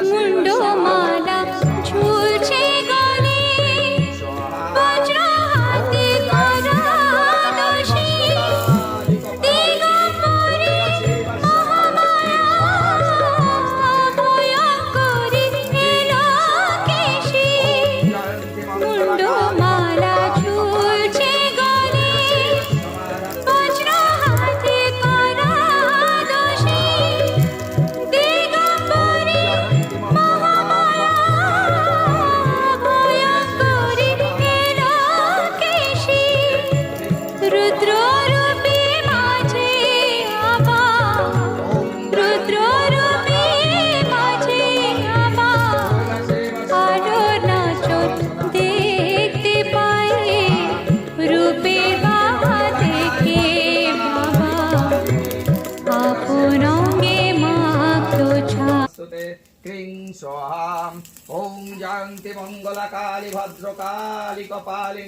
মুন্ডমালা ঝুলছে গলে, বজ্র হাতে করা দোষী, দিগম্বরে মহামায়া ভয়ঙ্করী এলোকেশী। মুন্ডমালা ঝুলছে গলে, বজ্র হাতে করা দোষী, দিগম্বরে মহামায়া ভয়ঙ্করী এলোকেশী। রুদ্ররূপে মাঝে আবার, রুদ্ররূপে মাঝে আবার আলোর নাচন দেখতে পাই। রূপের বাহা দেখে বাবা আপন অঙ্গে মাখলো ছা। स्तुते क्रीं स्वाहा। ॐ जयन्ति मङ्गलकाली भद्रकाली कपालिनी।